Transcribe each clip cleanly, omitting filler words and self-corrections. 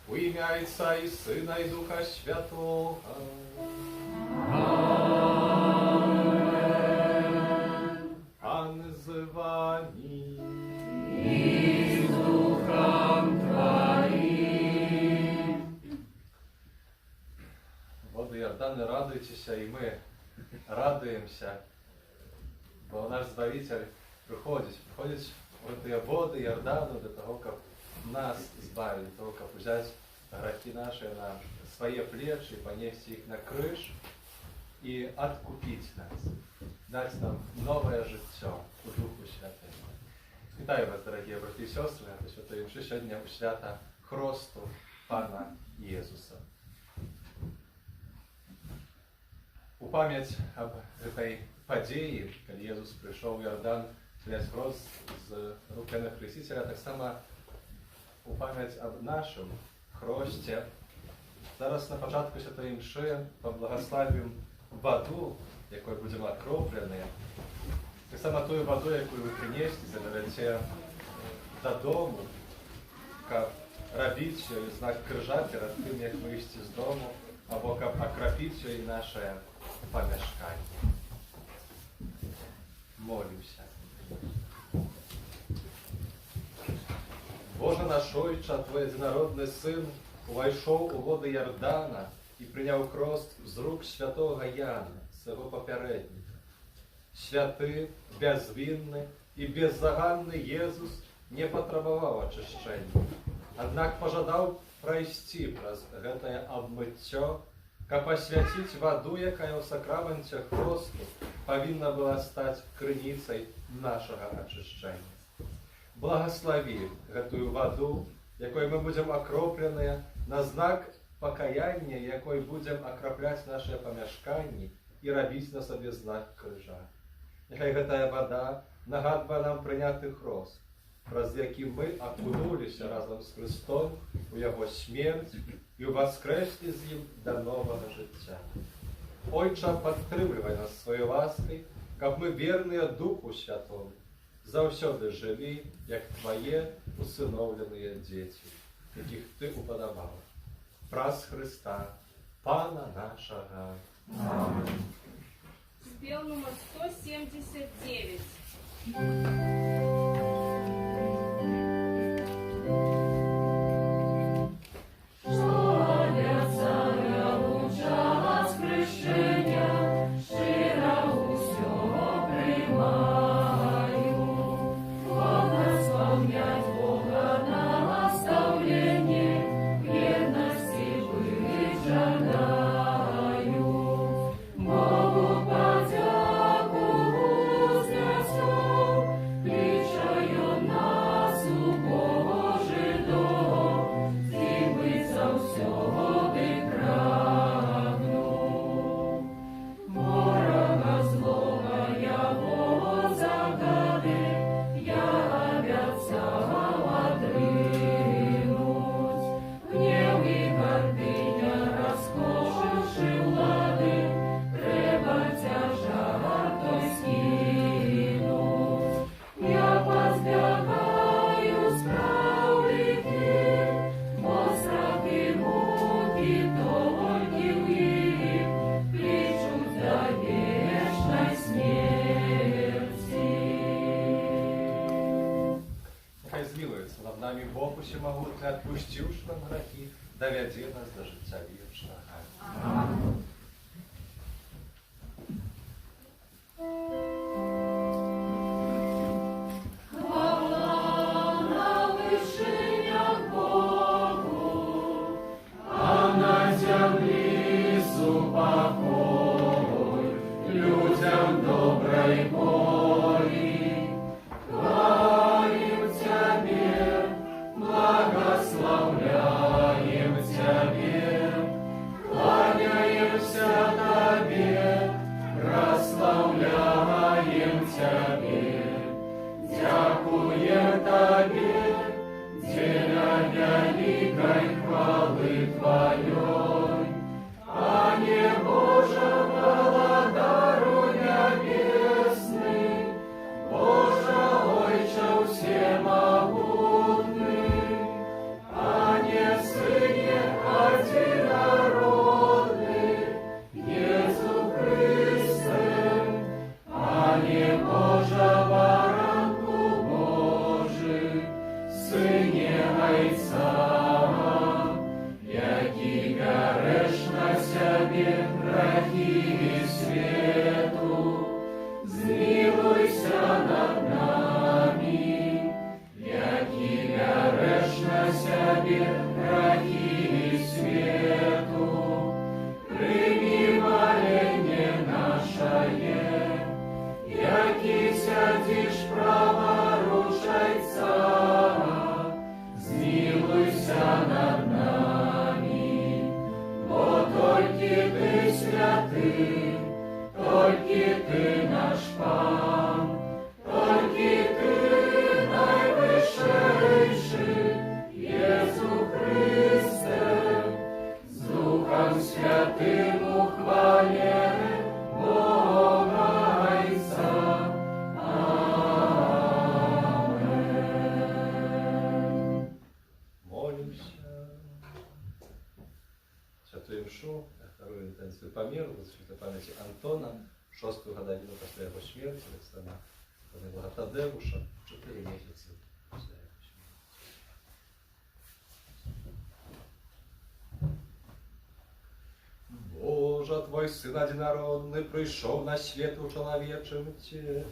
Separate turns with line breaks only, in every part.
У ім'я Отця і Сина, і Духа Святого. Пан з вами.
І з Духом Твоїм.
Води Йордани, радуйтеся, і ми радуємося, бо наш Збавитель приходить в эти воды Йордану для того, как нас избавить, для того, как взять грехи наши на свои плечи, понести их на крыш и откупить нас, дать нам новое життя у Духу Святому. Вітаю вас, дорогі брати і сестри, на святої мші сьогодні у свята Хресту Пана Иисуса. У память об этой події, коли Ісус прийшов в Йордан, взять хрест з рук Яна Хрестителя, так само у пам'ять об нашому хресті. Зараз на початку святої мши поблагословимо воду, якою будемо окроплені. Так само ту воду, яку ви принесете, заберете додому, як робіть знак крижа перед тим, як вийти з дому, або окропіть і наше помешкання. Молимся. Боже наш Ойче, Твій єдинородний Син увійшов у води Йордана і прийняв хрест з рук святого Яна, свого попередника. Святий, безвинний і беззаганний Єсус не потребував очищення, однак пожадав пройти праз гэтае обмыццё, каб освятить воду, якая ў сакраменце хресту повинна была стать крыніцай нашего очищения. Благослови гэтую воду, якой мы будем окроплены, на знак покаяння, якой будем окроплять наши помешканні и робить на себе знак крыжа. Нехай гэтая вода нагадва нам прийняти хрест, праз які ми окунулися разом з Христом у Його смерть і воскресли з Ним до нового життя. Ойче, підтримуй нас своєю ласкою, каб ми, вірні Духу Святому, завсёды жили, як Твоє усиновлені діти, яких Ти уподобав. Праз Христа, Пана нашого. Амінь.
Спел номер 179.
Бог усемогутний, отпустивши нам грехи, доведи нас до життя вічного. Амінь. Молимся. душу, а вторую интенцию по миру, святой памяти Антона, 6-ю годовину после его смерти, Александра померла Тадеуша, 4 месяца после его смерти. Боже, Твой Сын одинародный пришел на свет у человечем теле.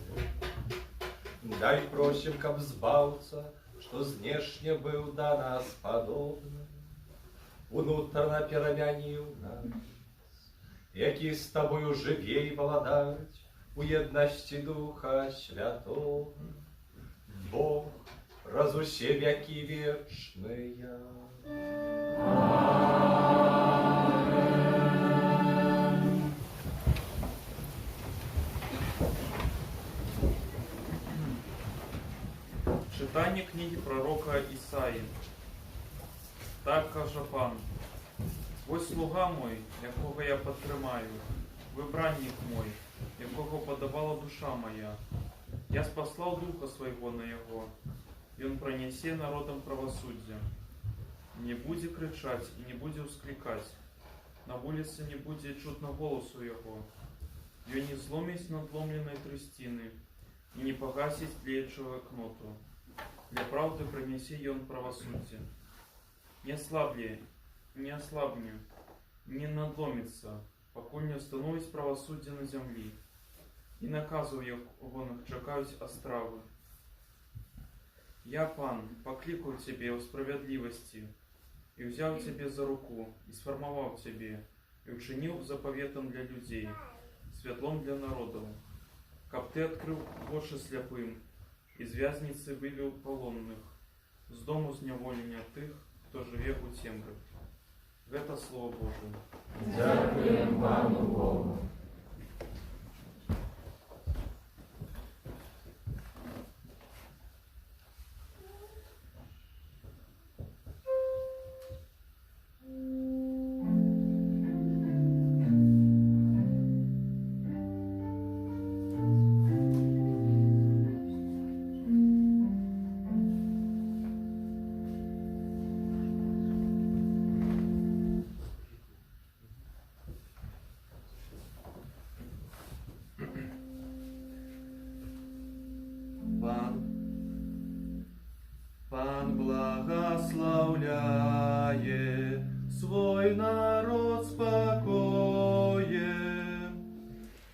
Дай просим, каб збаўца, што знешне быў да нас падобны, унутрана перамяніў нас, які з Табою жывей валадаць у еднасці Духа Святого. Бог, праз усе вякі вечныя.
Читання книги пророка Ісаї. Так каже Пан: «Ось слуга мой, якого я підтримаю, вибранник мой, якого подавала душа моя. Я спаслав Духа Свого на Його, і Он пронесе народам правосуддя. Не буде кричать і не буде ускликать, на вулиці не буде чутно голосу Його. Ён не зломить надломленной тростины, и не погасить тлеющего кноту. Для правды принеси Ён правосудие. Не ослабни, не надломится, покуль не установить правосудие на землі. И наказу Його чекають острави. Я, Пан, покликал Тебе в справедливости, и взял Тебе за руку, и сформовал Тебе, и учинил заповедом для людей, светлом для народов, каб Ты открыл очи слепым, из вязницы вывел полонных, с дому зневоления тых, кто живе у темры. Это Слово Божие.
Дякуємо Пану Богу.
Пан благословляє свой народ спокоем.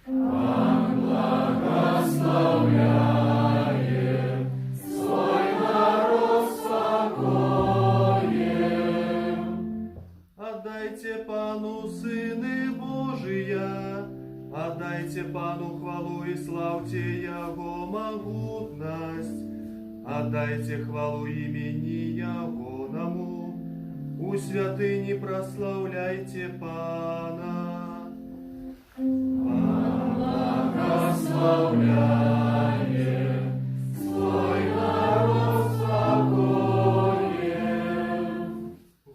Пан благословляє свой народ спокоем.
Отдайте Пану Сыны Божия, отдайте Пану хвалу и славьте Его могутность. Отдайте хвалу имени Ягоному, у святыни прославляйте Пана.
Пан благословляє свой народ спокоем.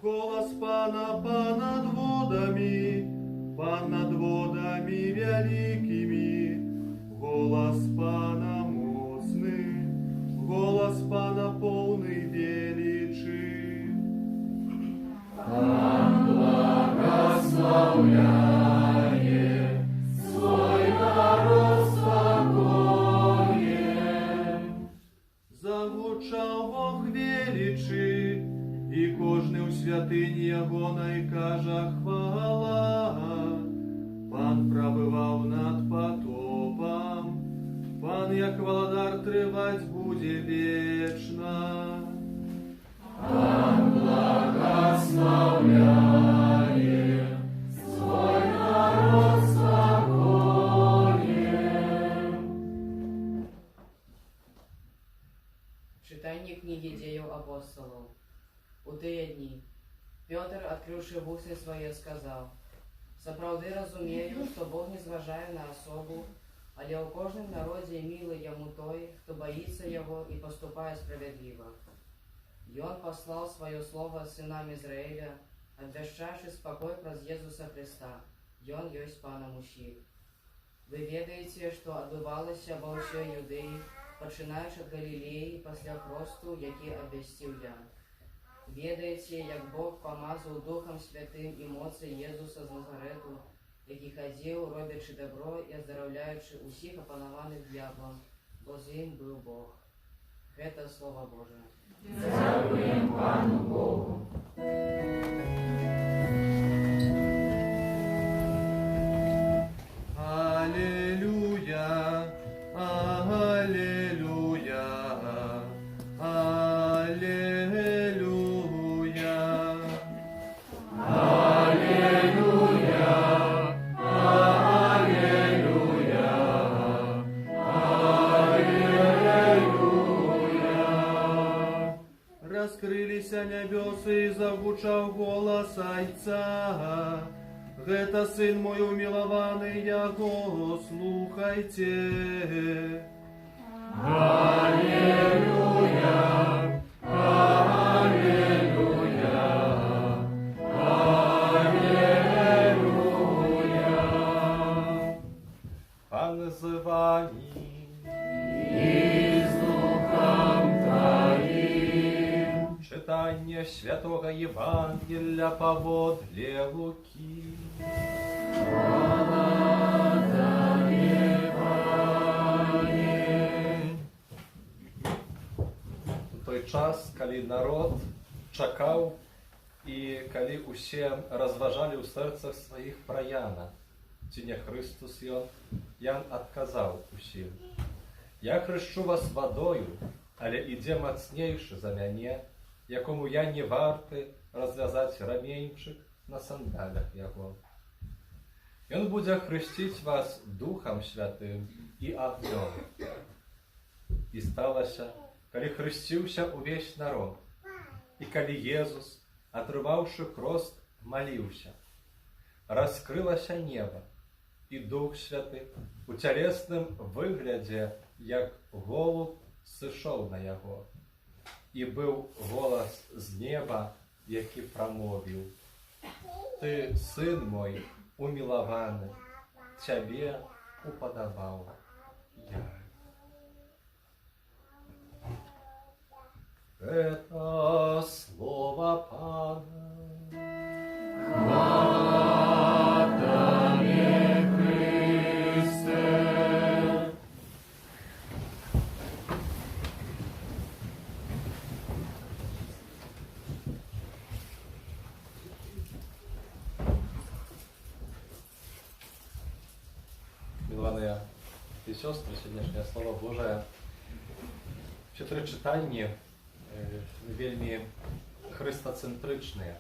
Голос Пана, Пан над водами, Пан над водами великими, голос Пана моцный, голос Пана полный величи.
Пан благословляє свой народ спокоем.
Загучав Бог величи, и кожний у святині Ягонай кажа хвала. Пан пробивав над потопом, Пан, як владар, тривать буде вечно.
Пан благословляє свой народ спокоем.
Читание книги Деял апостолов. У тыя дни Петр, открывший вусы свои, сказал: «Сапраўды разумею, что Бог не зважае на особу, але ў кожным народзе милый яму той, хто боится Его и поступает справедливо. И Он послал свое слово сынам Израиля, обвяшчавши спокой праз Иисуса Христа, и Он есть Паном усіх. Вы ведаете, что отбывалося ва ўсёй Юдеі, пачынаючы ад Галілеі пасля хросту, які абвясціў я. Ведаеце, як Бог памазаў Духам Святым і моцы Езуса з Назарету, які хадзіў, робячы дабро і аздараўляючы ўсіх апанаваных д'яблам, бо з ім быў Бог. Гэта Слова Божае.
Дякуємо Пану Богу.
Аллилуйя, аллилуйя, аллилуйя. Раскрыліся нябёсы і загучаў голас Айца. Гэта сын мой умілаваны, яго слухайце.
Аллилуйя, аллилуйя, аллилуйя.
Пан з вами.
І з Духом Твоїм.
Читання Святого Євангелія паводле Луки. У той час, калі народ чакаў і калі усе разважалі ў сэрцах сваіх пра Яна, ці не Христус ён, Ян адказаў усім: «Я хрышчу вас вадою, але ідзе мацнейшы за мяне, якому я не варты развязаць рамейчык на сандалях яго. Ён будзе хрысціць вас Духам Святым і агнём». І сталася, калі хрысціўся увесь народ, і калі Езус, атрымаўшы хрост, маліўся, раскрылася неба, і Дух Святы у цялесным выглядзе, як голуб, сышоў на яго. І быў голас з неба, які прамовіў: «Ты, сын мой умілаваны, цябе упадабаў я». Это слово Пана.
Хвала Тебе, Христе.
Милованы і сёстры, сённяшняе Слово Божае, чатыры чытанні вельмі хрыстацэнтрычныя.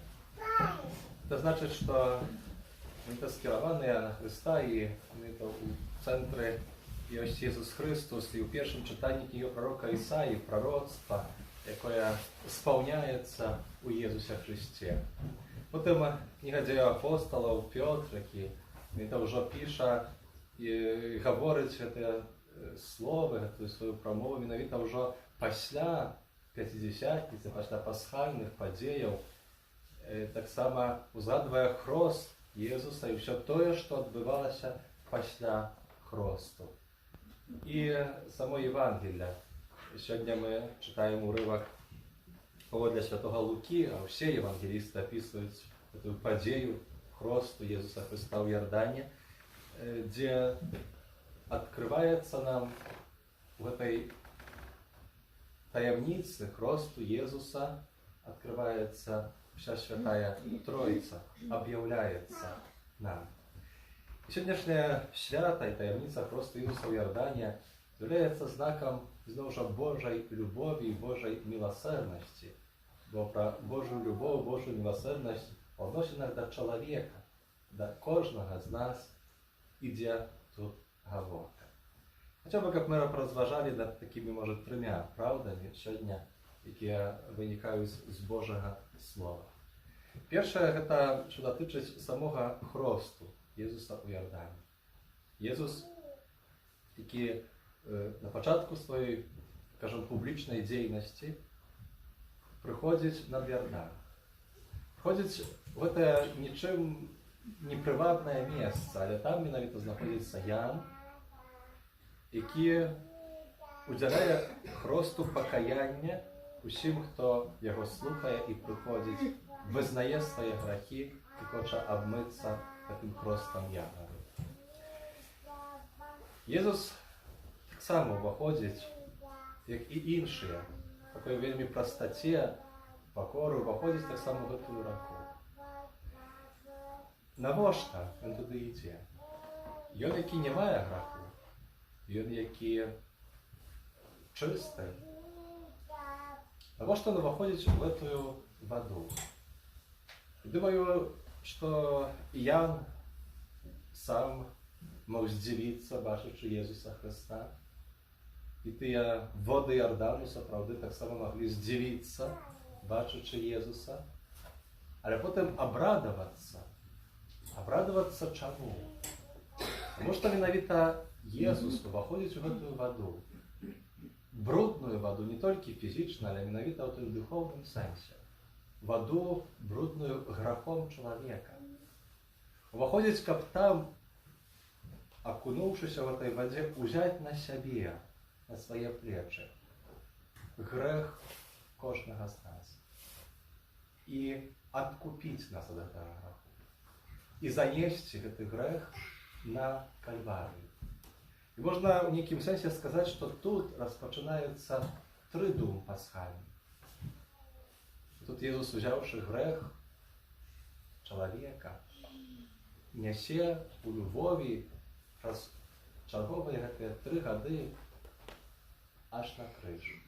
Это значыць, што это скіраваныя на Хрыста, і это ў цэнтры ёсць Езус Христос, і ў першым чытанні кнігі пророка Ісаі пророцтва, якое спаўняецца ў Езусе Христе. Потым кніга дзеяў апосталаў Пётр, які это ўжо піша і гаворыць гэтыя словы, гэтую сваю прамову менавіта ўжо пасля пяцідзясятніцы, пасля пасхальных падзеяў, таксама узгадвае хрост Езуса і ўсё тое, што адбывалася пасля хросту. І само Євангелія. Сьогодні ми читаємо уривок паводле святого Луки, а ўсе евангелісты описывают эту падзею хросту Езуса Христа ў Иордане, где открывается нам в этой таямнице хросту Езуса, открывается вся Святая Троица, объявляется нам. И сегодняшняя свята и таямница хросту Езуса в Иордане является знаком знову ж Божьей любові і Божьей милосердності. Бо про Божью любов, Божью милосердність в відносинах до чоловіка, до кожного з нас іде тут говорка. Хоча б, як ми розважали над такими, може, трьома правдами сьогодні, які виникають з Божого Слова. Перше, це, що дотичить самого хросту Єзуса у Йордані. Єзус, який на початку своєї, скажімо, публічної діяльності приходить на Йордан. Приходить в це нічим не приватне місце, але там менавіта знаходиться Ян, який уділяє хросту покаяння усім, хто його слухає і приходить, визнає свої гріхи і хоче обмитися таким простим ягодом. Єсус так само виходить, як і інші, в такій вельми простоті, покору, виходить так само в цю раку. Навошта він туди йде? Він, який не має гріху, він, який чистий. Навошта він виходить в цю воду? Думаю, що Ян сам мог здивитися, бачачи Єсуса Христа. І ті води Йордану, справді, так само могли здивитися, бачачи Єсуса. Але потім обрадуватися. Обрадуватися чому? Тому що навіть Єсус виходить в цю воду. Брудную воду, не тільки фізично, але навіть в духовному сенсі. Воду брудную грехом чоловіка. Виходить, щоб там, окунувшись в этой воде, взять на себе, на свои плечи, грех кожного з нас. І откупить нас от этого греха. І занести этот грех на Кальварію. І можна в неким сенсі сказати, що тут розпочинаються тридум пасхальні. Тут Єсус, взявши грех чоловіка, несе у любові чергові 3 роки аж на крышу,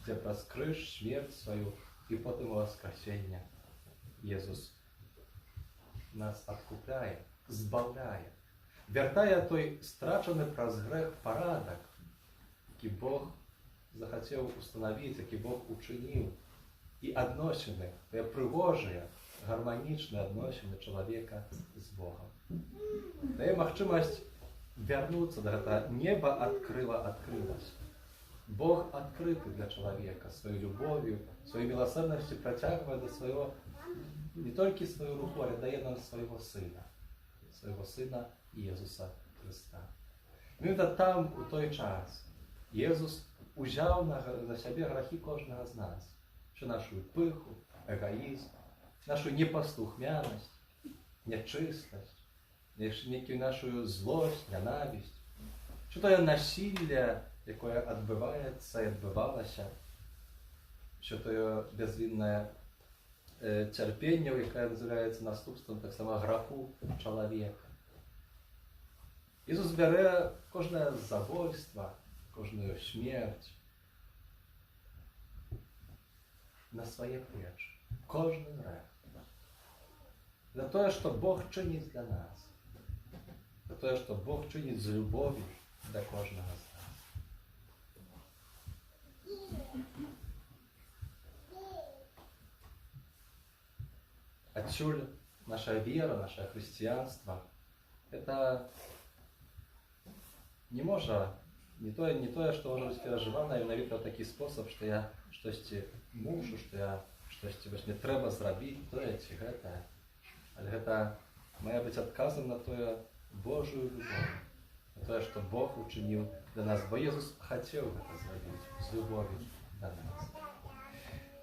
де през крыш смерть свою і потім воскресіння Єсус нас откупляє, збавляє, вертає той страчений през грех порядок, який Бог захотів установити, який Бог учинив, і відносини, те пригожие, гармонічне відносини чоловіка з Богом. Дає можливість вернуться до этого. Небо открылось. Бог открытый для человека своей любовью, своей милосердностью протягивая до своего, не только свою руку, а дає нам своего Сына Иисуса Христа. Именно там, у той час, Єсус узяв на себе грехи кожного з нас. Що нашу пиху, егоїзм, нашу непослухняність, нечистость, нашу злость, ненависть, що то є насилля, яке відбувається і відбувалося, що то є безвинне терпіння, яке називається наступством так само греху чоловіка. Ісус бере кожне забойство, кожну смерть на своє плечі, кожен грех. За те, що Бог чинить для нас. За те, що Бог чинить з любов'ю до кожного з нас. Отсюль наша вера, наше христианство, это не може, не то, що може бути переживано, і навіть такий спосіб, що я щось мушу, що я щось мені треба зробити, то я чи гета. Але це має бути відказом на тою Божою любов, на те, що Бог учинив для нас, бо Ісус хотів це зробити з любов'ю до нас.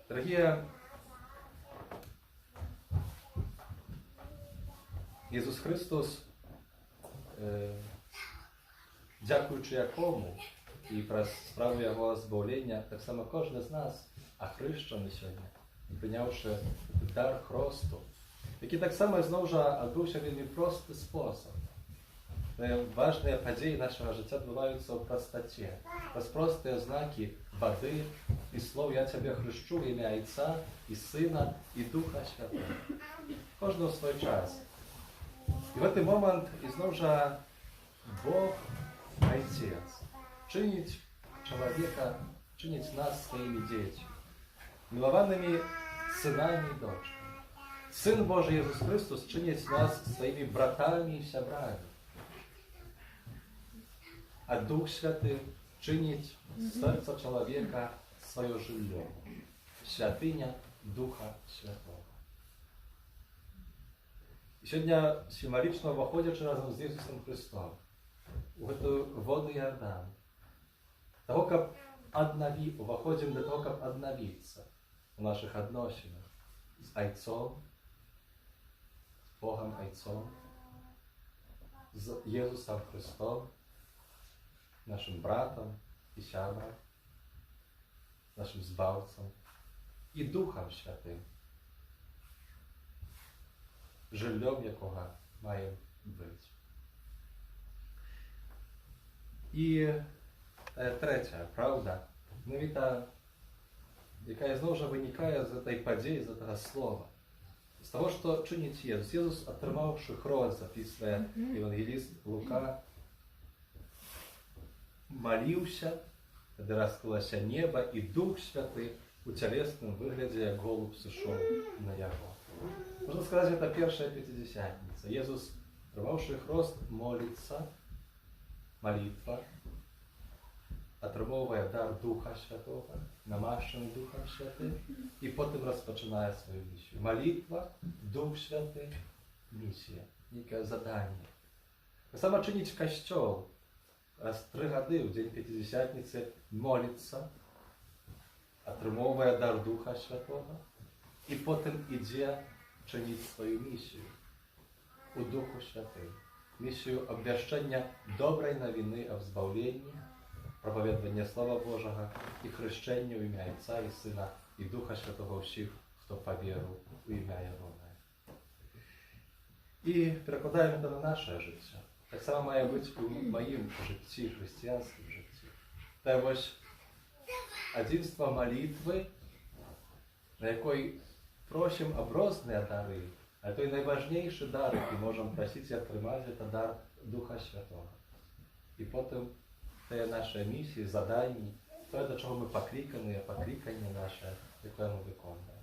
Дорогі, Ісус Христос, дякуючи якому і про справу Його збавлення, так само кожен з нас, охрещений сьогодні, прийнявши дар хресту, який так само знову ж відбувся в простий спосіб. Важні події нашого життя відбуваються в простоті. Прості знаки води і слов «Я тебе хрещу» в ім'я Отця і Сина і Духа Святого. Кожного в свій час. І в цей момент і знову ж Бог, Отець, чинить чоловіка, чинить нас своїми дітьми, милованими синами і дочками. Син Божий Ісус Христос чинить нас своїми братами і сябрами. А Дух Святий чинить серце чоловіка своє жилье. Святиня Духа Святого. І сьогодні символічно виходячи разом з Ісусом Христом у цю воду Йордану, того, як уваходзім для того, каб аднавіцца у нашых адносінах з Айцом, з Богам Айцом, з Єзусом Христом, нашим братом і сябром, нашим збавцем і Духом Святим, жильом якого має бути. І третя правда, яка знову ж виникає з цієї події, з цього слова. З того, що чинить Єсус. Єсус, отримавши хрост, записує євангеліст Лука, молився, коли розкрилося небо, і Дух Святий у тілесному вигляді, як голуб, сійшов на його. Можна сказати, це перша П'ятидесятниця. Єсус, отримавши хрост, молиться, молитва, отримовує дар Духа Святого, намащений Духом Святим, і потім розпочинає свою місію. Молитва, Дух Святий, місія, яке завдання. Саме чинить Костьол. Раз 3 роки в день П'ятидесятниці молиться, отримовує дар Духа Святого, і потім іде чинить свою місію у Духу Святим. Місію обвящення доброї новини о збавленні, проповідування Слова Божого і хрещення у ім'я Отця і Сина і Духа Святого всіх, хто повірив у ім'я Його. І перекладаємо це на наше життя. Так само має бути у моїм житті, християнському житті. Це ось единство молитви, на якій просимо об різні дари, а той найважніший дар, який можемо просити і отримати, це дар Духа Святого. І потім це наша місія, завдання, те, до чого ми покликані, покликання наше, яке ми виконуємо.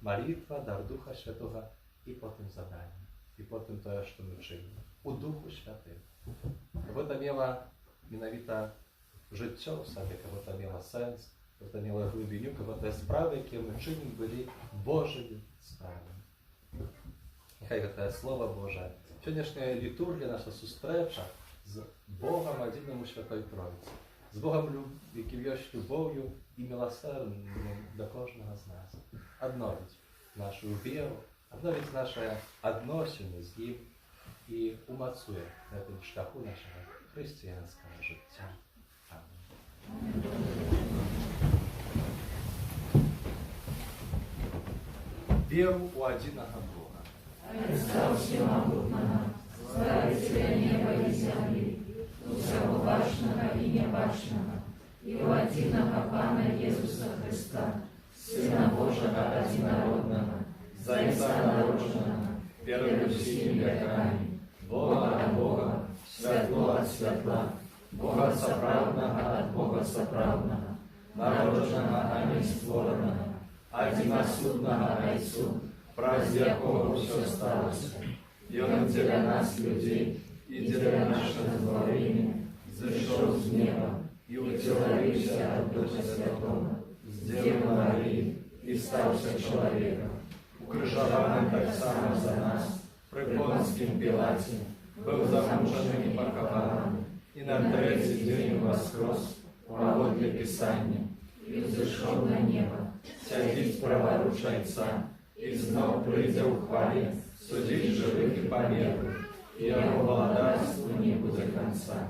Молитва, дар Духа Святого і потім завдання. І потім те, що ми чинимо. У Духу Святим. Щоб це мало менавіта життя в собі, щоб це мало сенс, щоб це мало глибину, щоб це справи, які ми чинимо, були Божими справами. Нехай це Слово Боже. Сьогоднішня літургія, наша зустріча з Богом одним у Святої Троїці. З Богом, який є любов'ю і милосердним до кожного з нас. Обновить нашу віру, обновить наші відносини з Ним і умацує на цьому шляху нашого християнського життя. Амінь. Віру у одиного Бога.
Христа всемогутного, Створителя неба и земли, всего башного и небашного, и у одиного Пана Иисуса Христа, Сына Божьего одинородного, Зайца народженного, первым всеми веками, Бога от Бога, светло от светла, Бога соправдного от Бога соправдного, народженного, а не створенного, одиносудного Отцу, праз якого все сталося. И Он для нас, людей, и для нашего творения, зашел с неба и утеловился от Духа Святого, с Девы Марии и стался человеком. Укрыжованный так само за нас, при Понским Пилате, был замучен и похован, и на третий день воскрес, поводле Писания, и взошел на небо, сядет праворуч Отца, и знов придя в хвале, судить живых и померлых, и Его владарству не будет конца.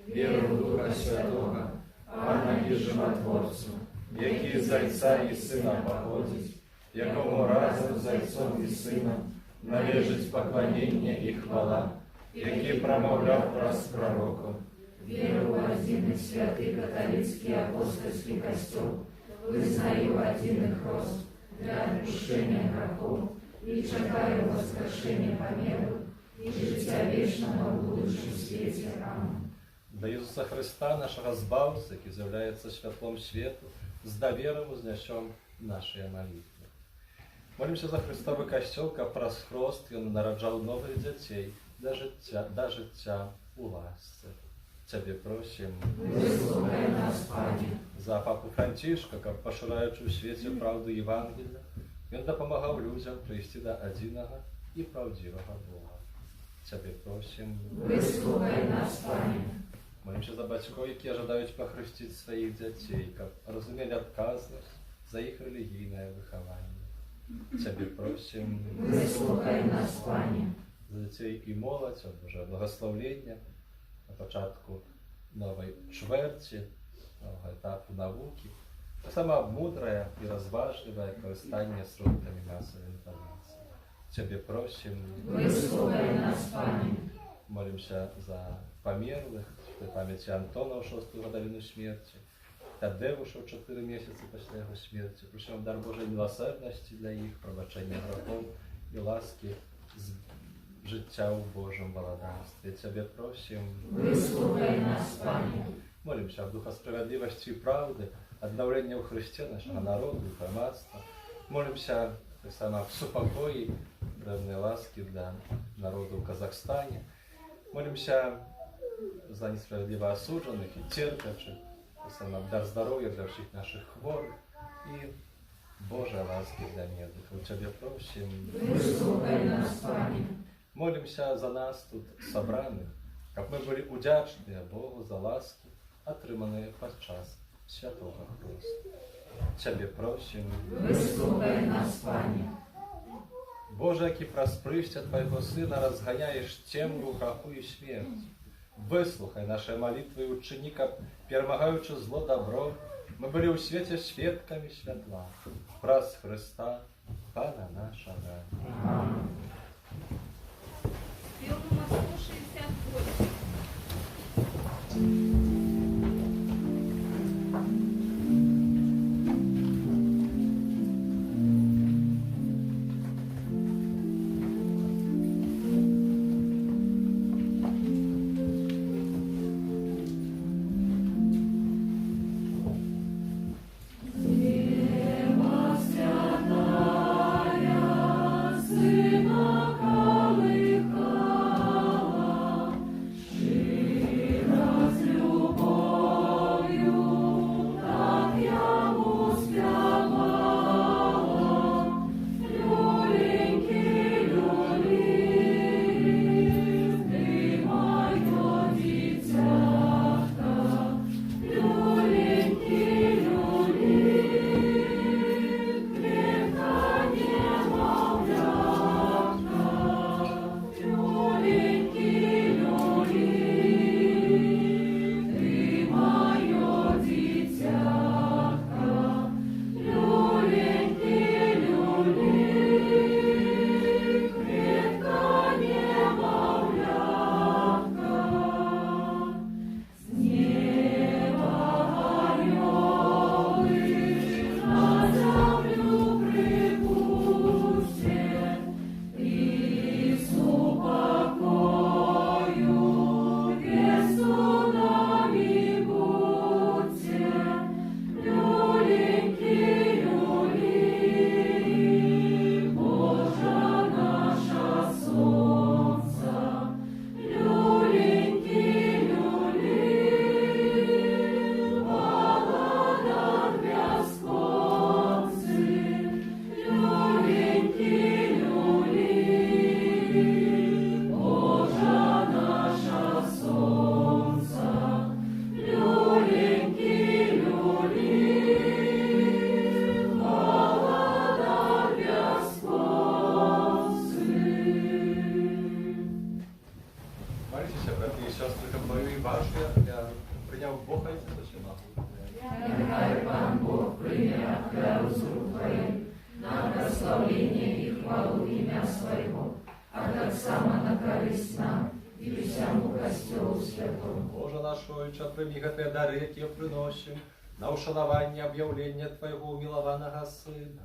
Веру в Духа Святого, Пана и Животворцу, який з Отця і Сина походить, якому разом з Отцом і Сином належить поклонення і хвала, який промовляв праз пророков. Веру в один и святый католицкий апостольский костел, вызнаю один их рост для отпущения грехов, и чекаю воскрешения померу и життя вечного в будущем свете. Аминь.
До Ісуса Христа, нашого Збавця, який з'являється світлом світу, з довіром вознесем наші молитви. Молимося за Христовий Костел, як праз хрост Він народжав нових дітей до життя у ласці. Тебе просим.
Вислухай нас, Пане.
За Папу Францишка, як пошираючи у світі правду Євангелія, він допомагав людям прийти до одиного і правдивого Бога. Тебе просим.
Вислухай нас, Пане.
Молимся за бацькоў, якія жадаюць пахрысціць сваіх дзяцей, каб разумелі адказнасць за іх рэлігійнае выхаванне. Цябе просім,
Выслухай нас, Пане.
за дзяцей і моладзь, Божае благаслаўлення на пачатку новай чвэрці, новага этапу навукі, таксама мудрае і разважлівае карыстанне сродкамі масавай інфармацыі. Цябе просім,
Выслухай нас, Пане.
молимся за памерлых, святой памяти Антона ў 6-ю гадавіну смерці, Тадеуша ў 4 месяцы пасля яго смерці. Просім дар Божай міласэрнасці для іх, прабачэння грахоў і ласкі з жыцця ў Божым валадарстве. Цябе просім,
Выслухай нас, Пане.
молимся аб духа справядлівасці і праўды, аднаўлення ў Хрысце нашага народу і грамадства. Молимся таксама аб супакоі, дрэннай ласкі для народу ў Казахстане. Молимся за несправедливо осужденных и терпящих, таксама дар здоровья для всех наших хворых и Божьей ласки для медиков. Тебе просим.
Выслухай нас, Пане.
Молимся за нас тут собраных, как мы были удячны Богу за ласки, отрыманные подчас Святого Христа. Тебе просим.
Выслухай нас, Пане.
Боже, які праз прыцця Твайго Сына разганяеш цемру, граху і смерць. Выслухай наши молитвы і учыні, каб, перамагаючы зло добро, мы были ў свеце сведкамі святла. Праз Христа, Пана нашага.
Спел номер 168.
Нехай Пан Бог прийме хвалу з рук Твоїх, на прославлення і хвалу ім'я Своєго, а так само на користь нам і всьому костюлу святому.
Боже наш Отче, прийми гэтыя дары, якія прыносім, на ушанаванне аб'яўлення Твайго умілаванага Сына.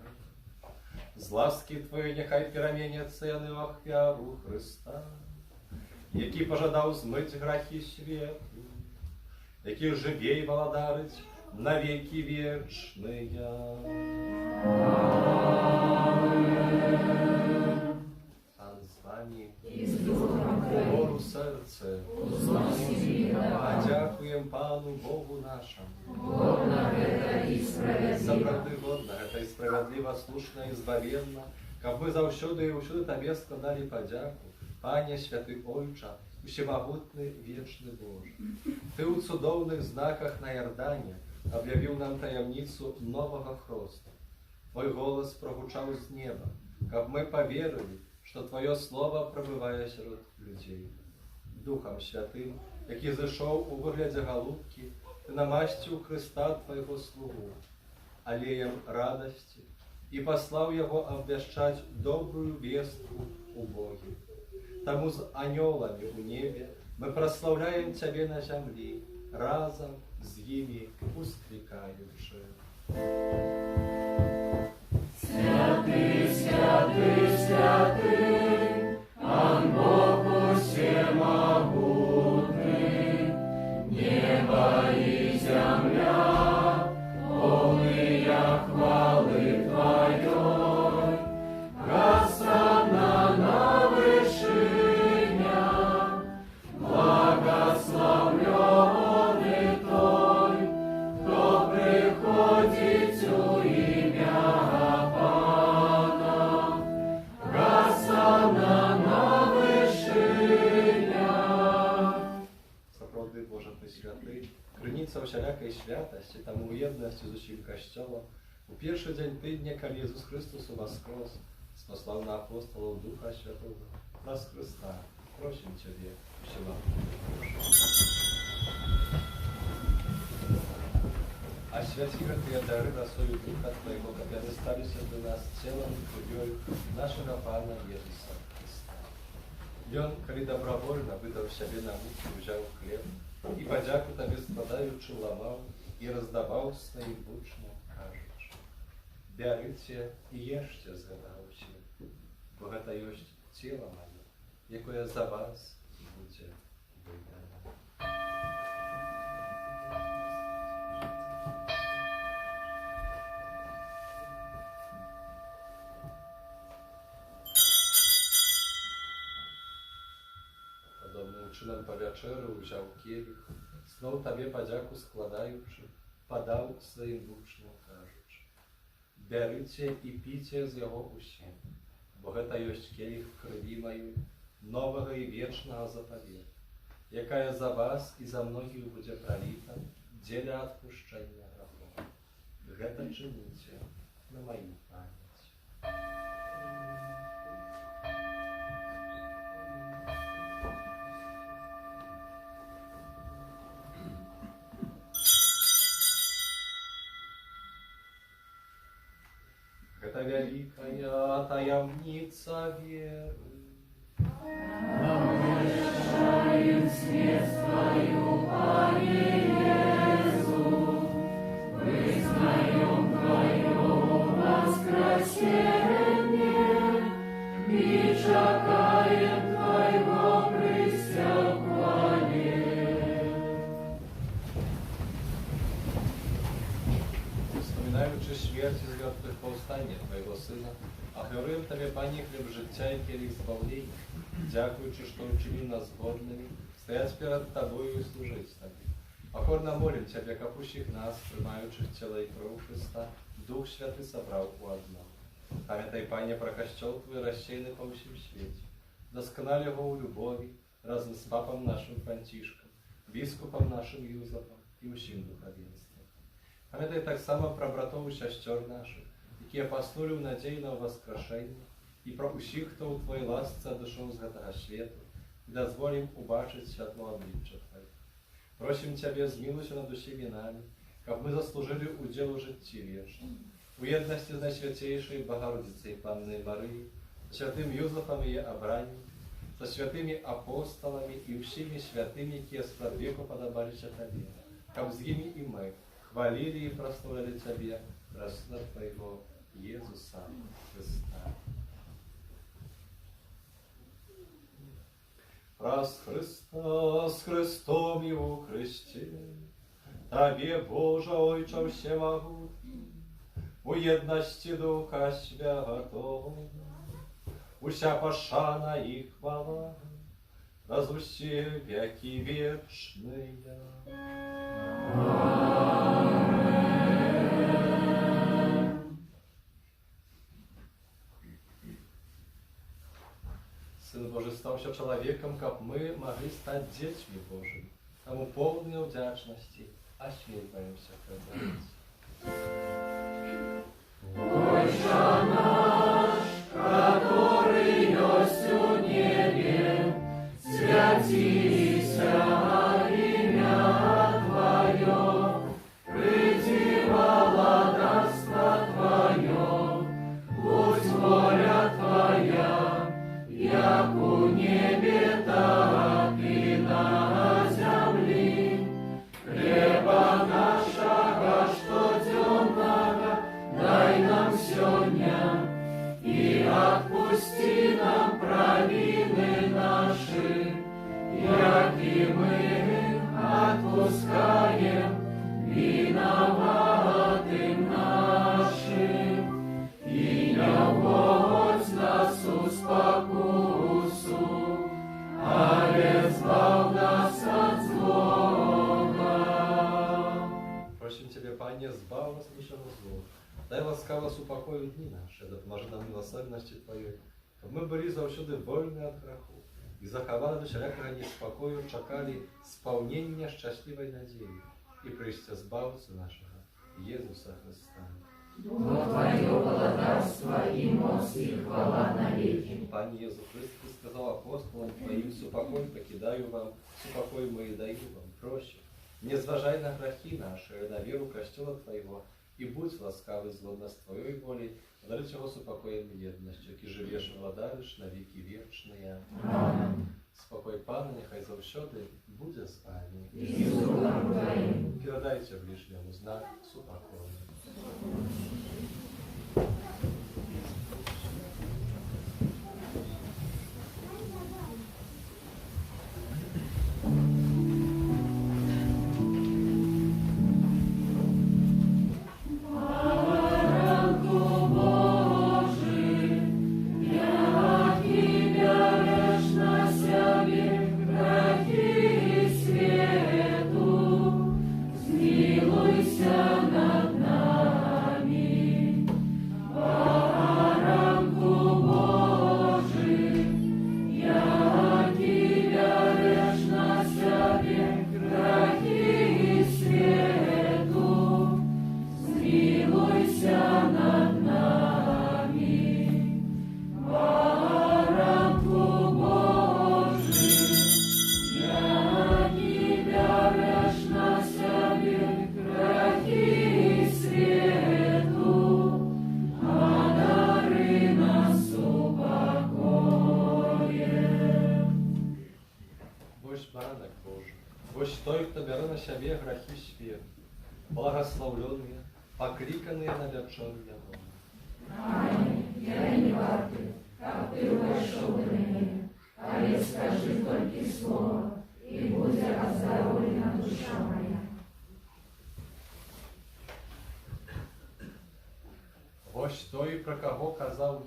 З ласки Твоей нехай пераменяцца яны ў ахвяру Христа, які пожадаў змыць грахі свету, які жывей валадарыць на веки вечныя. Пан з вами
І з духом Твоїм.
Гору серце. А дякуем Пану Богу нашему.
Годно гэта і справядліва.
Сапраўды годна, гэта і справядліва, слушна і збавенна, каб мы заўсёды і ўсюды Табе складалі падзяку Panie, święty Ojcze, Всемогутny, wieczny Boże, Ty u cudownych znakach na Jordanie objawił nam tajemnicу нового хроста. Твой голос прогучал з неба, как мы поверили, что Твое Слово пробывает среди людей. Духом Святым, який зайшов у вигляді голубки, Ти намастив Христа Твоего слугу, аллеям радости, и послал его обвещать добрую вестку убогим. Тому с анgelами у небе мы прославляем Тебе на земле, разом с ними воскликаючи.
Святый, святый, святый, Ан Бог всемогутный, небо и земля, полные хвалы Твоей, госанна на вышинях, благословленный Той, кто приходит у имя Пана, госанна на вышинях.
Сапраўды, Боже, Ты святый, крыніца всялякай святости, тому єдності з усім Костьолом. У перший день тижня, коли Ісус Христос воскрес, спаслав на апостолов Духа Святого, нас Христа, просим Тебе, всемогутний Боже. Освяти грехи дары росою Духа Твоего, которые стались для нас телом и кровью нашего Пана Иисуса Христа. И Он, коли добровольно, выдав себе на муки, взял хлеб, и подяку Тебе складаючи ламав, и раздавал своим учням, кажучи: «Берите и ешьте з гэтага ўсе, бо гэта ёсць цела маё, якое за вас будзе выдано». Подобным чынам па вячэры ўзяў келіх, зноў Табе падзяку складаючы, падаў сваім вучням, кажучы: «Бярыце і піце з яго ўсе, бо гэта ёсць келіх крыві маёй, новага і вечнага запавета, якая за вас і за многіх будзе праліта дзеля адпушчэння грахоў. Гэта чыніце на маю памяць». Гэта вялікая таямніца веры.
Обещаем смерть Твою, Пане Иисус, признаем Твое воскресение и чекаем Твоего преступления.
Вспоминаючи смерть из мертвых повстання Твоего Сына, ахвяруем Тебе, Пане, хлеб життя и келих збавлення, дякуючи, что учинил нас годными стоять перед Тобою и служить Тебе. Покорно молим Тебя, капущих нас, приймаючих тіло і кров Христа, Дух Святый собрал у одного. Пам'ятай, Пане, про костел Твой розсеяний по всім світі. Досконал його у любові, разом з папом нашим Франтишком, біскупом нашим Юзапом і усім духовенством. Пам'ятай так само про братов і сестер наших, які поснули в надії на воскрешення, і про усіх, хто у Твоїй ласці дійшов з гэтага світу, і дозволим убачить світло обличчя Твоє. Просим Тебе, змилуйся над усіми нами, как мы заслужили удел у житті вічному, у єдності з Найсвятейшою Богородицею Панною Марією, святим Юзефом і Абранієм, со святими апостолами і всіми святими, які сподвеку подобалися Тебе, как з ними і ми хвалили і прославляли Тебе, Сына Твоего Иисуса Христа. Раз Христа с Христом и у кресте, Тебе, Боже, Ойче всемогутний, у єдності Духа Святого, уся пошана и хвала, раз усі веки вечные. Син Божий, став стався чоловіком, каб ми могли стати дітьми Божими. Тому повні вдячності, освітуємося перед Вами.
Отче наш, который есть у небе, святися имя Твое, приди владарство Твое, будь воля Твоя, як у небе, так и на земле. Хлеба нашего штоденного дай нам сегодня, и отпусти нам провины наши, як и мы отпускаем виноватым нашим. И не вводь нас в спокусу, але избав нас от злого.
Просим Тебя, Пане, збав нас від всього злого. Дай ласкаво супокою дні наші, допоможи нам милосердності Твоєї, щоб ми були завжди вольні від греху і заховали до всякого неспокою, чекали сповнення щасливої надії і прийшли збавцю нашого, Єсуса Христа.
Бо Твое владарство и мощь и хвала навеки.
Пане Єсу Христе, Ти сказав апостолам Твоїм, супокой покидаю вам, супокой мої даю вам, проще. Не зважай на грехи наші, на віру Костела Твоего, и будь ласкавый згодно с Твоей волей, дари цього супокоєм єдності, які живеш і владариш на віки вічні.
Аминь.
Спокой Пане, нехай завсюди буде з вами.
И с Духом Твоим.
Передайте ближньому знак супокою. Ось той, хто бере на себе грехи світу, благословленные, покликанные на вершину Его.
Аминь. Я не варты, как Ты вошел до меня, але скажи только слово, и будет оздоровлена душа моя.
Ось той, про кого казав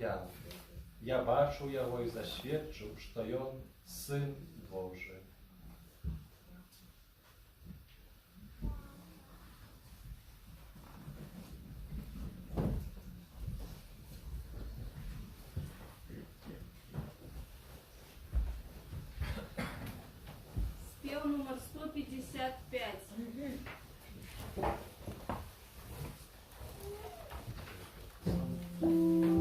я бачу Його і засвідчу, що Ён Син Божий.
Спев номер 155.
Yeah.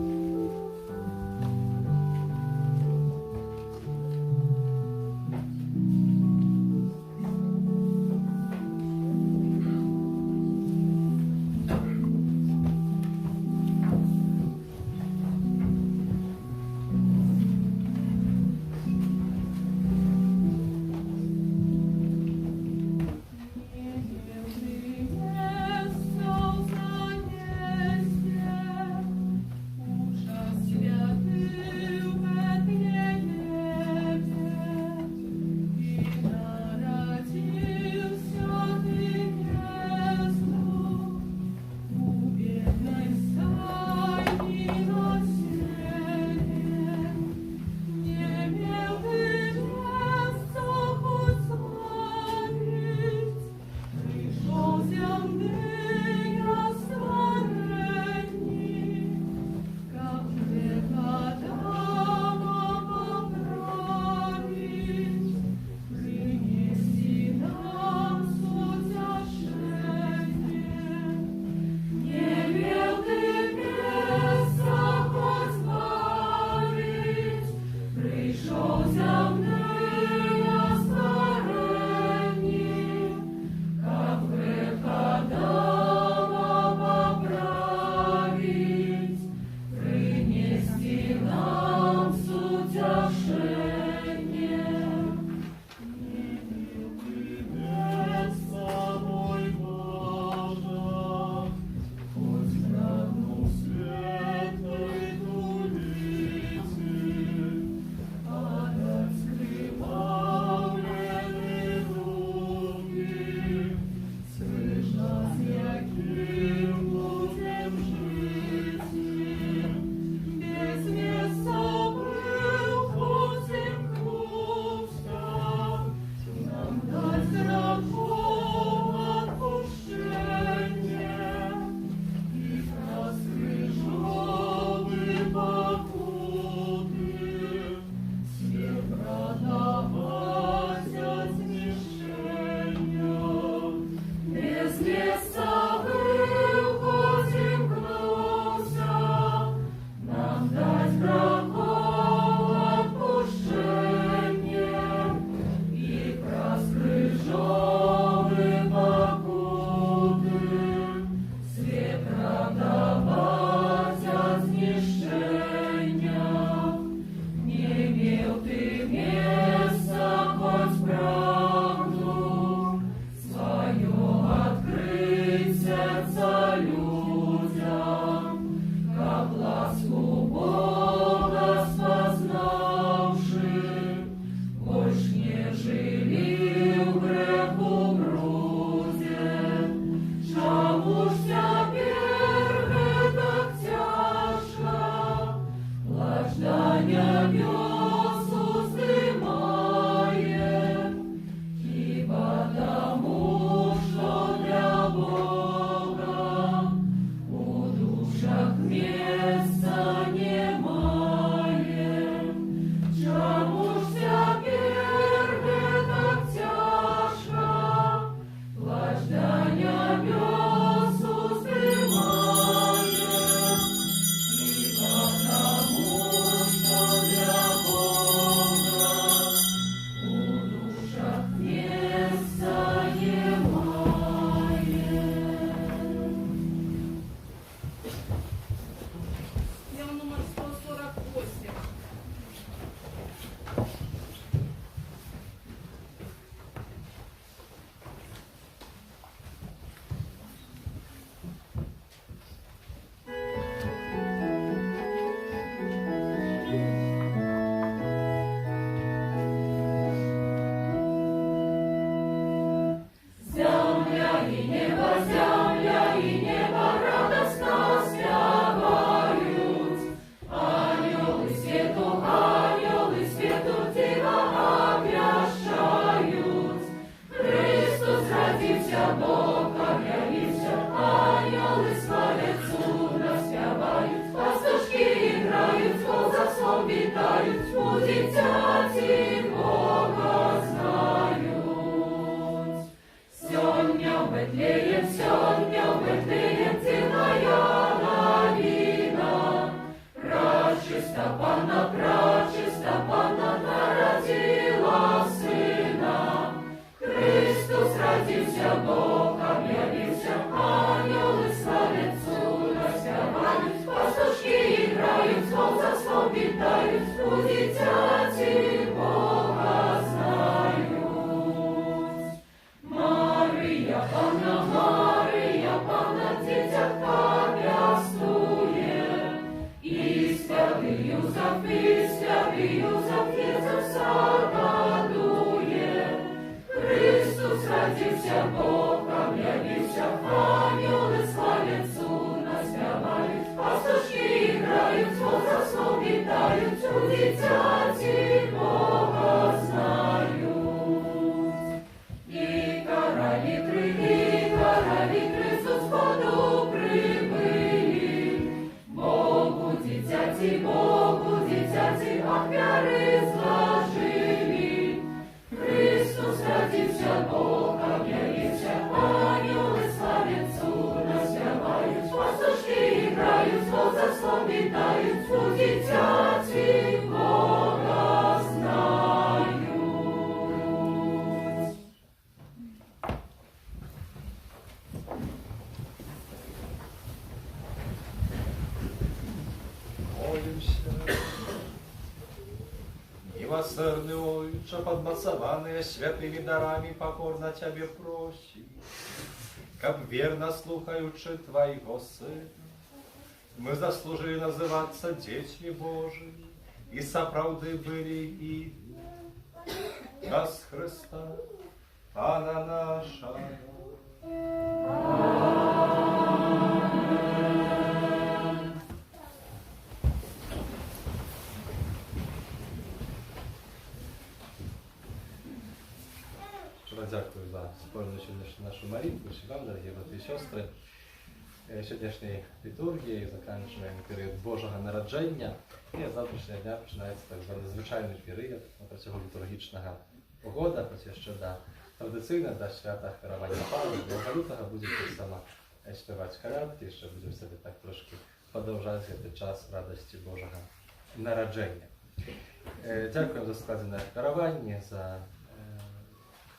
Милосердный Отче, подмацованные святыми дарами, покорно Тебе просим, как верно слухаючи Твоего Сына, мы заслужили называться детьми Божьими, и соправды были и час Христа, Пана наша. Дякую за спільну сьогоднішню нашу молитву. Всім вам, дорогі брати і сестри. Сьогоднішньої літургії закінчуємо період Божого народження. І з завтрашнього дня починається так званий звичайний період протягом літургічного года, хоч ще до традиційно до свята Херовання Павла, до лютого будемо так само співати колядки, ще будемо себе так трошки продовжати цей час радості Божого народження. Дякуємо за складене керування, за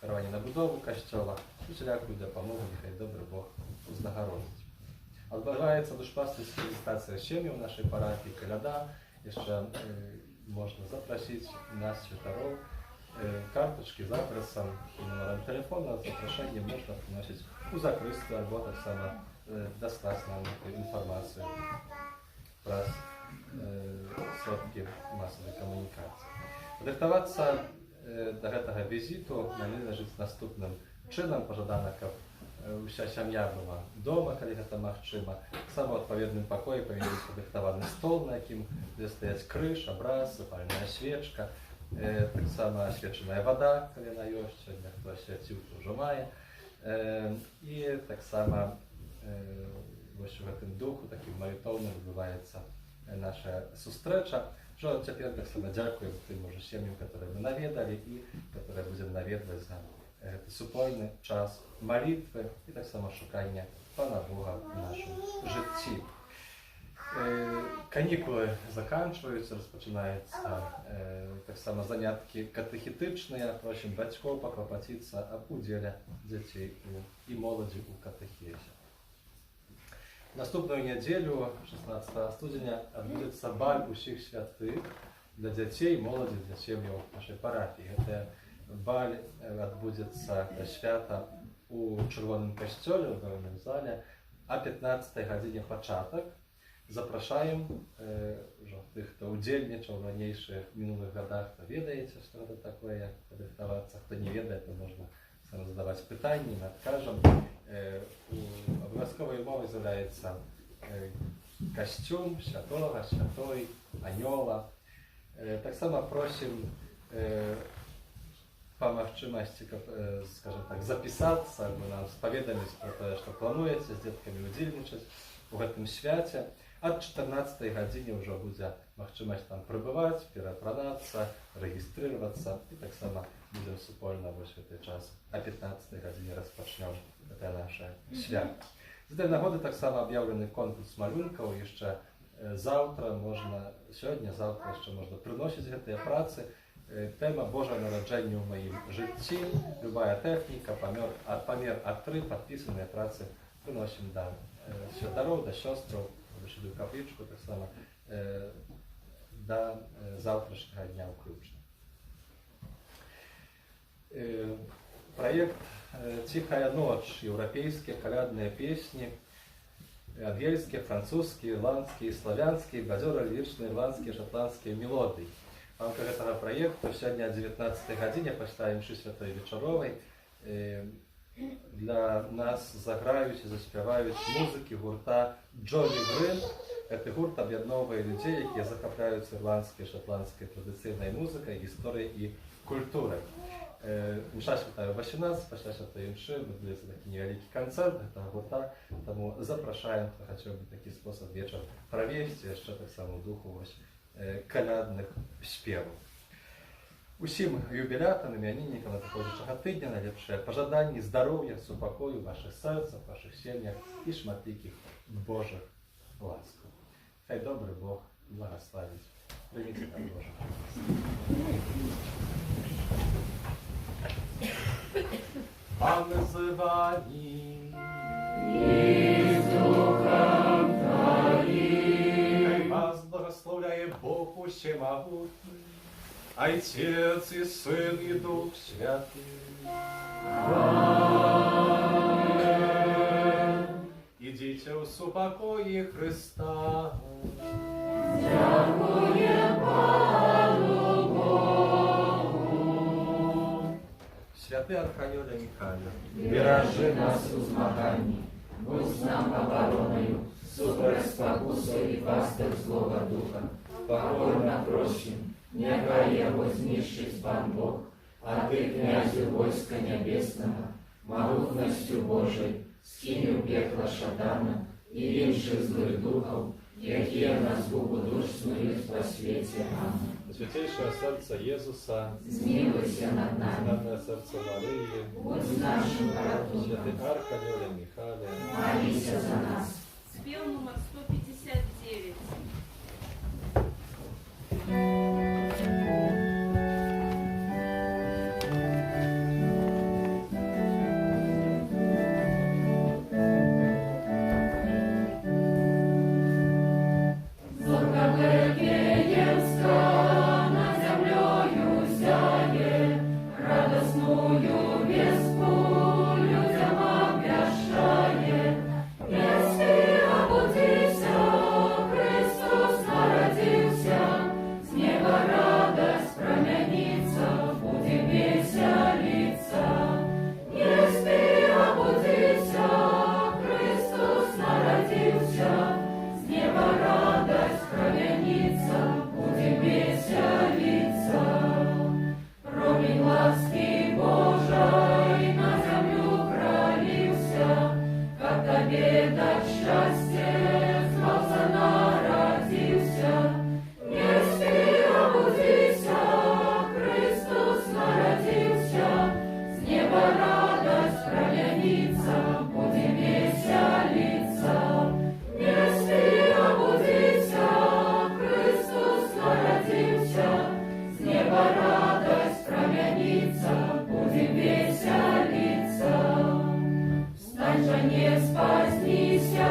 керування на будову костьола, усілякою допомогу, нехай добрий Бог узнагородить. Відбувається душпастерська візитація щемі в нашій парафії Коляда. І ще можна запросити нас, святоров, карточки з адресом і номером телефону. Запрошення можна приносити у закритство, або так само дослати нам інформацію про сродки масової комунікації. Підготуватися до гэтага візіту нам належыць наступным чынам, пажадана, каб уся сям'я была дома, калі гэта магчыма. Сам у адпаведным пакоі павінен быць падрыхтаваны стол, на якім будзе стаяць крыж, абраз, запальная свечка, таксама асвечаная вада, калі яна ёсць, сёння хто асвяціў, то ўжо мае. І таксама вось у гэтым духу, такім малітоўным, адбываецца наша сустрэча. Цяпер таксама дзякуем тым уже сем'ям, которые мы наведалі і которые будзем наведваць за гэты супольны час малітвы і таксама шукання Пана Бога в нашым жыцці. Канікулы заканчваюцца, распачынаюцца таксама заняткі катэхетычныя. Просім бацькоў паклапаціцца аб удзеле дзяцей і моладзі ў катэхезе. Наступную нядзелю, 16 студзеня, адбудзецца баль усіх святых для дзяцей, моладзі, для сем'яў нашай парафіі. Гэта баль адбудзецца да свята у Чырвоным касцёле, ў галоўным зале, а 15 гадзіне пачатак. Запрашаем тых, хто удзельнічаў у ранейшых мінулых гадах, то ведаеце, што гэта такое, як падрыхтавацца. Хто не ведае, то можна задаваць пытанні, мы адкажам. Абавязковай умовай з'яўляецца касцюм святога, святой, анёла. Таксама просім па магчымасці, скажем так, запісацца, або нам спаведаміць пра тое, што плануеце з дзеткамі удзельнічаць у гэтым свяце. Ад 14 гадзіне ўжо будзе магчымасць там прыбываць, пераапранацца, рэгістрыравацца, і таксама будзем супольна вось гэты час. А 15 гадзіне распачнём гэта наше свята. З гэтай нагоды таксама аб'яўлены конкурс малюнкаў. Яшчэ заўтра можна, сёння-заўтра яшчэ можна прыносіць гэтыя працы. Тэма Божае нараджэнне ў маім жыцці, любая тэхніка, памер А3, падпісаныя працы прыносім да святароў, да сёстраў, вышылую каплічку, таксама да заўтрашняга дня ўключна. Проект «Тихая ночь», европейские колядные песни, ангельские, французские, ирландские, славянские, бадёро-лиричные, ирландские, шотландские мелодии. В рамках этого проекта сегодня о 19 године почитаем мши Святой Вечоровой. Для нас заграюць і заспяваюць музыкі гурта Джолі Грин. Гэты гурт аб'ядноўвае людзей, якія захапляюцца ірландскай, шатландскай традыцыйнай музыкай, гісторыяй і культурай. Мша святая 18, пасля святой мшы адбудзецца такі невялікі канцэрт гэтага гурта, таму запрашаем, хто хацеў бы такі спосаб вечар правесці, яшчэ таксама ў духу калядных спеваў. Усім юбілятам, імяніннікам надыходзячага тыдня найлепшыя пажаданні здароўя, супакою ў вашых сэрцах, вашых сем'ях і шматлікіх Божых ласкаў. Хай добры Бог благословить. Прыміце на Божа. Паны з вами і з Духом Твоим. Хай вас благословляє Бог усемогутний, Отец и Сын и Дух Святый. Идите в супокое Христа. Святый Архангеле Михайле,
Бережи нас у змаганні, будь нам обороною, супроть спокуси і пастир злого духа. Покорно просим, нехай его знищить Пан Бог, а ты, князю войска небесного, могутностью Божией, скинь у пекла шатана и інших злых духов, якие на згубу душ снують по свете. Аминь.
Святейшее сердце Иисуса,
Змилуйся над нами,
Святое сердце Марии,
будь нашим порятунком,
Святый Архангеле Михайле,
молися за нас.
Спел номер 159.
Радостную вестку людям обвящает, если обудися, Христос народился, с неба радость промянится, будем веселиться. Если обудися, Христос народился, с неба радость промянится, будем веселиться. Промень ласки Божией на землю пролился, как тебе дать счастье, звался народился. Не спи, обудися, Христос народился, с неба радость промянится, будем веселиться. Не спи, обудися, Христос народился, с неба радость промянится, будем веселиться. Встань же, не спаснися,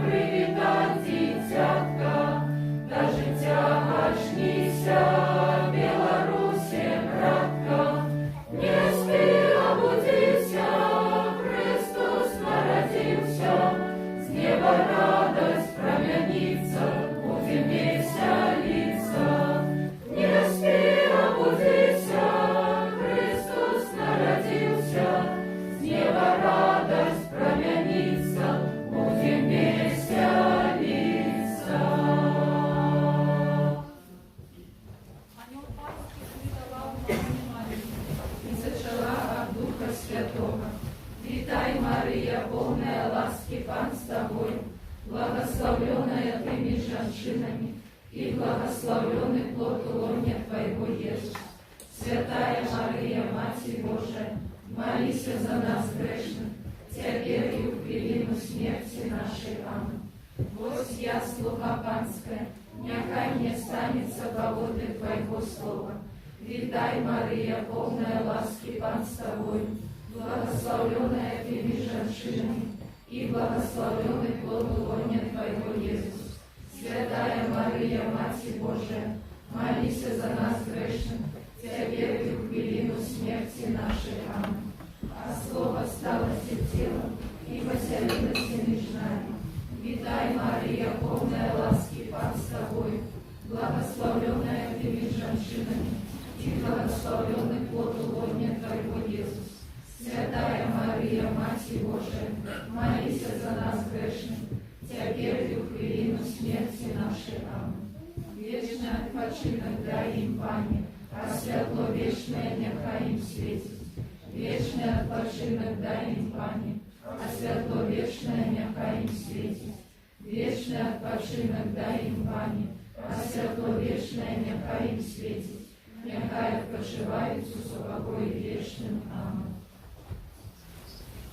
привітать дитятка, до життя очнися, Белоруссия, братка. Не спи, обудися, Христос народился, с неба радость промянится, будем веселиться. Не спи, обудися, Христос народился, с неба радость промянится, будем веселиться.
Анёл Пасхи передавал Маме Марии.
И зачала от Духа Святого. Витай, Мария, полная ласки, Пан с тобой, благословленная ты меж женщинами, и благословленный плод лона Твоего, Иисус. Святая Мария, Матерь Божия, молись за нас грешных, теперь и в хвилину смерти нашей. Аминь. Вот я, слуга Панская, нехай мне станется по воде Твоего слова. Витай, Мария, полная ласки, Пан с тобой, благословленная ты меж женщинами, и благословленный плод лона Твоего, Иисус. Святая Мария, Матерь Божия, молись за нас грешных, теперь и в хвилину смерти нашей. Аминь. А Слово стало телом, и поселилось меж нами. Витай, Мария, полная ласки, Пан с тобой, благословленная ты меж женщинами, и благословленный плод лона Твоего, Иисус. Святая Мария, Матерь Божия, молись за нас грешных, теперь и в хвилину смерти нашей. Аминь. Вечный odpoczynek дай им, Пане, а светло вечное нехай им светит. Вечный odpoczynek дай им, Пане, а светло вечное нехай им светит. Вечный odpoczynek дай им, Пане, а светло вечное нехай им светит. Нехай odpoczywaють у супокої вечним. Аминь.